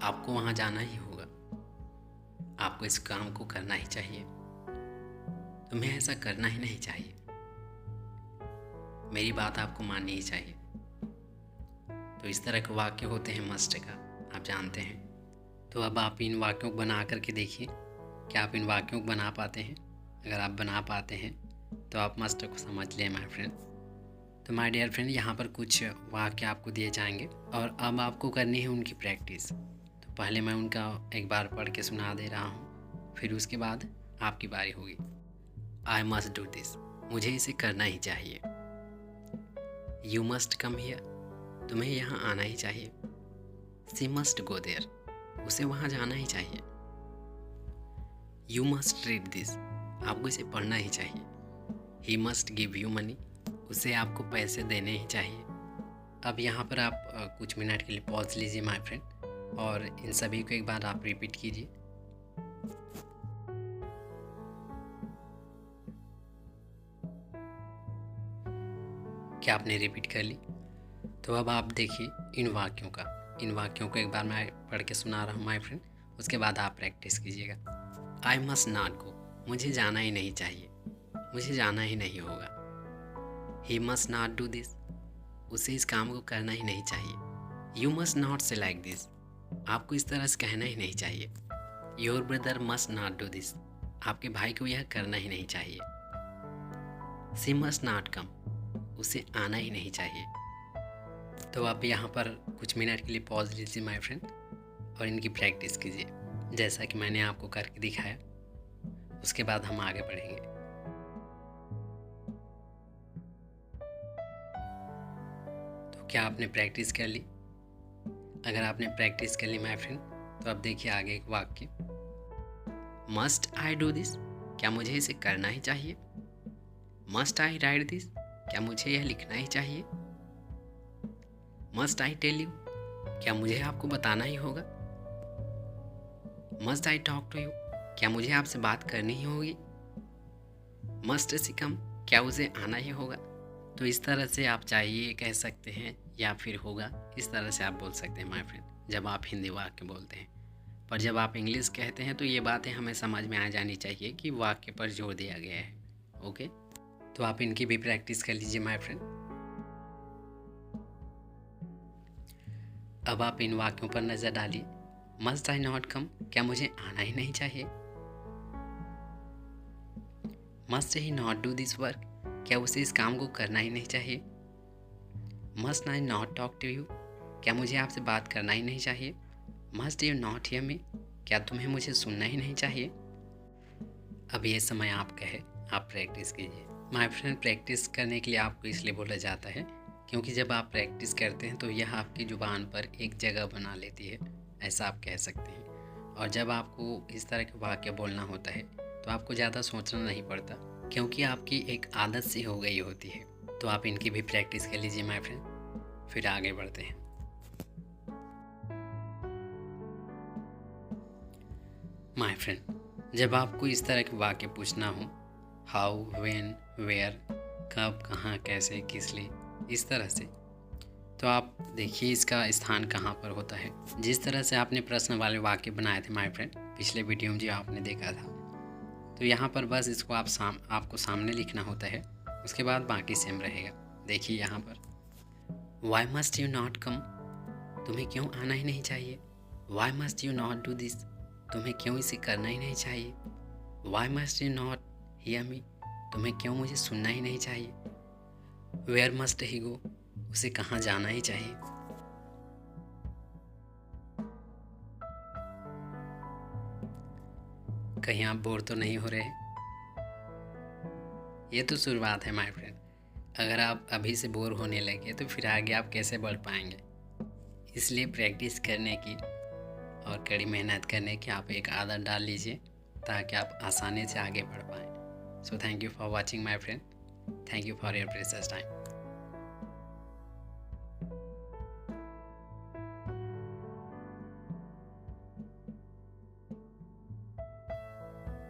आपको वहाँ जाना ही होगा, आपको इस काम को करना ही चाहिए। तुम्हें ऐसा करना ही नहीं चाहिए, मेरी बात आपको माननी ही चाहिए। तो इस तरह के वाक्य होते हैं मस्ट का, आप जानते हैं। तो अब आप इन वाक्यों को बना करके देखिए, क्या आप इन वाक्यों को बना पाते हैं। अगर आप बना पाते हैं तो आप मस्ट को समझ लें माय फ्रेंड। तो माय डियर फ्रेंड, यहाँ पर कुछ वाक्य आपको दिए जाएंगे और अब आपको करनी है उनकी प्रैक्टिस। तो पहले मैं उनका एक बार पढ़ के सुना दे रहा हूँ, फिर उसके बाद आपकी बारी होगी। आई मस्ट डू दिस, मुझे इसे करना ही चाहिए। यू मस्ट कम हियर, तुम्हें यहाँ आना ही चाहिए। शी मस्ट गो देयर, उसे वहाँ जाना ही चाहिए। यू मस्ट रीड दिस, आपको इसे पढ़ना ही चाहिए। He must give you money, उसे आपको पैसे देने ही चाहिए। अब यहाँ पर आप कुछ मिनट के लिए पॉज लीजिए माय फ्रेंड, और इन सभी को एक बार आप रिपीट कीजिए। क्या आपने रिपीट कर ली? तो अब आप देखिए इन वाक्यों को एक बार मैं पढ़ के सुना रहा हूँ माय फ्रेंड, उसके बाद आप प्रैक्टिस कीजिएगा। आई मस्ट नॉट गो, मुझे जाना ही नहीं चाहिए, मुझे जाना ही नहीं होगा। He must not do this, उसे इस काम को करना ही नहीं चाहिए। यू मस्ट नॉट से लाइक दिस, आपको इस तरह से कहना ही नहीं चाहिए। Your brother must not do this, आपके भाई को यह करना ही नहीं चाहिए। सी मस्ट नॉट कम, उसे आना ही नहीं चाहिए। तो आप यहाँ पर कुछ मिनट के लिए पॉज लीजिए माय फ्रेंड, और इनकी प्रैक्टिस कीजिए जैसा कि मैंने आपको करके दिखाया। उसके बाद हम आगे बढ़ेंगे। तो क्या आपने प्रैक्टिस कर ली? अगर आपने प्रैक्टिस कर ली माय फ्रेंड, तो अब देखिए आगे एक वाक्य। मस्ट आई डू दिस, क्या मुझे इसे करना ही चाहिए। मस्ट आई राइट दिस, क्या मुझे यह लिखना ही चाहिए। मस्ट आई टेल यू, क्या मुझे आपको बताना ही होगा। Must I talk to you, क्या मुझे आपसे बात करनी ही होगी। मस्ट सी कम, क्या उसे आना ही होगा। तो इस तरह से आप चाहिए कह सकते हैं या फिर होगा, इस तरह से आप बोल सकते हैं माय फ्रेंड जब आप हिंदी वाक्य बोलते हैं। पर जब आप इंग्लिश कहते हैं तो ये बातें हमें समझ में आ जानी चाहिए कि वाक्य पर जोर दिया गया है। ओके, तो आप इनकी भी प्रैक्टिस कर लीजिए माय फ्रेंड। अब आप इन वाक्यों पर नज़र डालिए। मस्ट आई नॉट कम, क्या मुझे आना ही नहीं चाहिए। Must he not do this work, क्या उसे इस काम को करना ही नहीं चाहिए। Must I not talk to you, क्या मुझे आपसे बात करना ही नहीं चाहिए। Must you not hear me, क्या तुम्हें मुझे सुनना ही नहीं चाहिए। अब ये समय आपका है, आप प्रैक्टिस कीजिए माय फ्रेंड। प्रैक्टिस करने के लिए आपको इसलिए बोला जाता है क्योंकि जब आप प्रैक्टिस करते हैं तो यह आपकी ज़ुबान पर एक जगह बना लेती है, ऐसा आप कह सकते हैं। और जब आपको इस तरह के वाक्य बोलना होता है तो आपको ज़्यादा सोचना नहीं पड़ता, क्योंकि आपकी एक आदत सी हो गई होती है। तो आप इनकी भी प्रैक्टिस कर लीजिए माय फ्रेंड, फिर आगे बढ़ते हैं। माय फ्रेंड, जब आपको इस तरह के वाक्य पूछना हो, हाउ, व्हेन, वेयर, कब, कहाँ, कैसे, किस लिए, इस तरह से, तो आप देखिए इसका स्थान कहाँ पर होता है। जिस तरह से आपने प्रश्न वाले वाक्य बनाए थे माय फ्रेंड पिछले वीडियो में जो आपने देखा था, तो यहाँ पर बस इसको आपको सामने लिखना होता है, उसके बाद बाकी सेम रहेगा। देखिए यहाँ पर why must you not come, तुम्हें क्यों आना ही नहीं चाहिए। Why must you not do this, तुम्हें क्यों इसे करना ही नहीं चाहिए। Why must you not hear me, तुम्हें क्यों मुझे सुनना ही नहीं चाहिए। वेयर मस्ट ही गो, उसे कहाँ जाना ही चाहिए। कहीं आप बोर तो नहीं हो रहे? ये तो शुरुआत है माय फ्रेंड, अगर आप अभी से बोर होने लगे तो फिर आगे आप कैसे बढ़ पाएंगे। इसलिए प्रैक्टिस करने की और कड़ी मेहनत करने की आप एक आदत डाल लीजिए ताकि आप आसानी से आगे बढ़ पाएँ। So thank you for watching my friend, thank you for your precious time.